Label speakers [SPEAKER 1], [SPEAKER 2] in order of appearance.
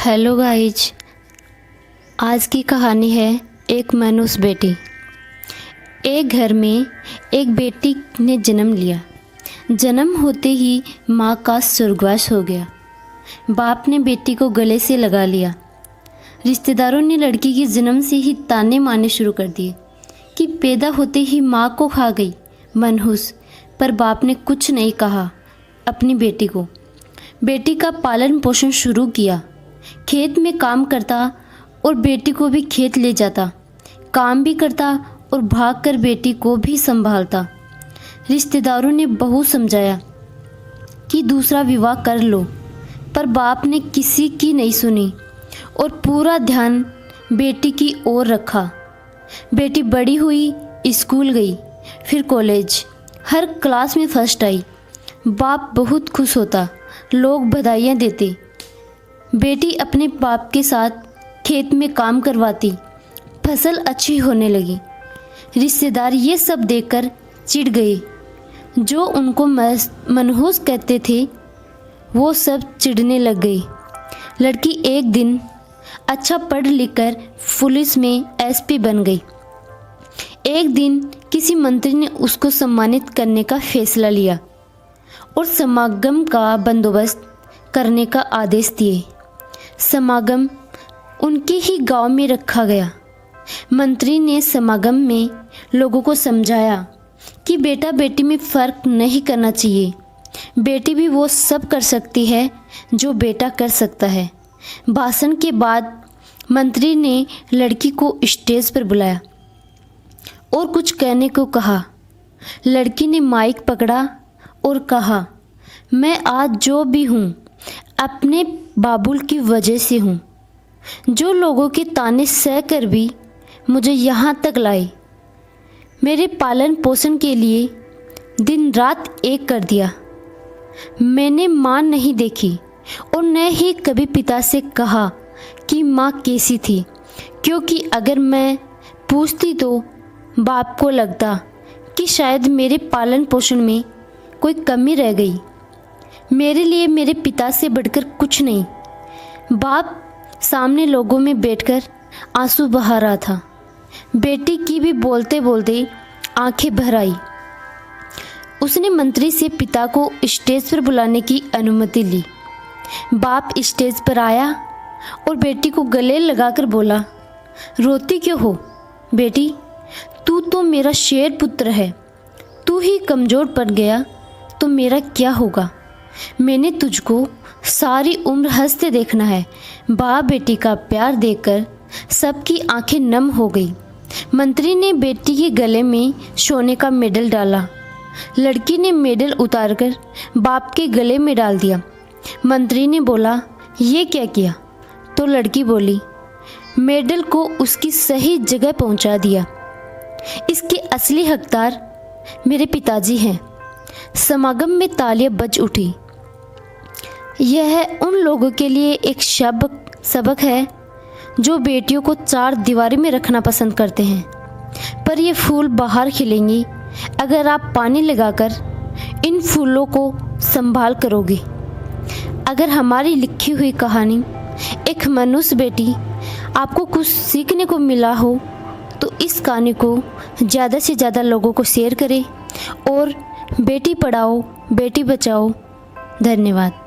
[SPEAKER 1] Hello guys, आज की कहानी है एक मनुष्य बेटी। एक घर में एक बेटी ने जन्म लिया। जन्म होते ही माँ का स्वर्गवास हो गया। बाप ने बेटी को गले से लगा लिया। रिश्तेदारों ने लड़की के जन्म से ही ताने मारने शुरू कर दिए कि पैदा होते ही माँ को खा गई मनहूस। पर बाप ने कुछ नहीं कहा अपनी बेटी को। बेटी का पालन पोषण शुरू किया। खेत में काम करता और बेटी को भी खेत ले जाता। काम भी करता और भागकर बेटी को भी संभालता। रिश्तेदारों ने बहुत समझाया कि दूसरा विवाह कर लो, पर बाप ने किसी की नहीं सुनी और पूरा ध्यान बेटी की ओर रखा। बेटी बड़ी हुई, स्कूल गई, फिर कॉलेज, हर क्लास में फर्स्ट आई। बाप बहुत खुश होता, लोग बधाइयाँ देते। बेटी अपने बाप के साथ खेत में काम करवाती, फसल अच्छी होने लगी। रिश्तेदार ये सब देखकर चिढ़ गए। जो उनको मनहूस कहते थे वो सब चिढ़ने लग गई। लड़की एक दिन अच्छा पढ़ लिख कर पुलिस में एसपी बन गई। एक दिन किसी मंत्री ने उसको सम्मानित करने का फैसला लिया और समागम का बंदोबस्त करने का आदेश दिए। समागम उनके ही गांव में रखा गया। मंत्री ने समागम में लोगों को समझाया कि बेटा बेटी में फ़र्क नहीं करना चाहिए। बेटी भी वो सब कर सकती है जो बेटा कर सकता है। भाषण के बाद मंत्री ने लड़की को स्टेज पर बुलाया और कुछ कहने को कहा। लड़की ने माइक पकड़ा और कहा, मैं आज जो भी हूँ अपने बाबुल की वजह से हूँ, जो लोगों के ताने सह कर भी मुझे यहाँ तक लाए। मेरे पालन पोषण के लिए दिन रात एक कर दिया। मैंने माँ नहीं देखी और न ही कभी पिता से कहा कि माँ कैसी थी, क्योंकि अगर मैं पूछती तो बाप को लगता कि शायद मेरे पालन पोषण में कोई कमी रह गई। मेरे लिए मेरे पिता से बढ़कर कुछ नहीं। बाप सामने लोगों में बैठकर आंसू बहा रहा था। बेटी की भी बोलते बोलते आंखें भर आई। उसने मंत्री से पिता को स्टेज पर बुलाने की अनुमति ली। बाप स्टेज पर आया और बेटी को गले लगाकर बोला, रोती क्यों हो बेटी? तू तो मेरा शेर पुत्र है। तू ही कमज़ोर पड़ गया तो मेरा क्या होगा? मैंने तुझको सारी उम्र हंसते देखना है। बाप बेटी का प्यार देखकर सबकी आंखें नम हो गई। मंत्री ने बेटी के गले में सोने का मेडल डाला। लड़की ने मेडल उतारकर बाप के गले में डाल दिया। मंत्री ने बोला, ये क्या किया? तो लड़की बोली, मेडल को उसकी सही जगह पहुंचा दिया। इसके असली हकदार मेरे पिताजी हैं। समागम में तालियां बज उठी। यह उन लोगों के लिए एक सबक है जो बेटियों को चार दीवारी में रखना पसंद करते हैं। पर ये फूल बाहर खिलेंगे अगर आप पानी लगाकर इन फूलों को संभाल करोगे। अगर हमारी लिखी हुई कहानी एक मनुष्य बेटी आपको कुछ सीखने को मिला हो तो इस कहानी को ज़्यादा से ज़्यादा लोगों को शेयर करें और बेटी पढ़ाओ बेटी बचाओ। धन्यवाद।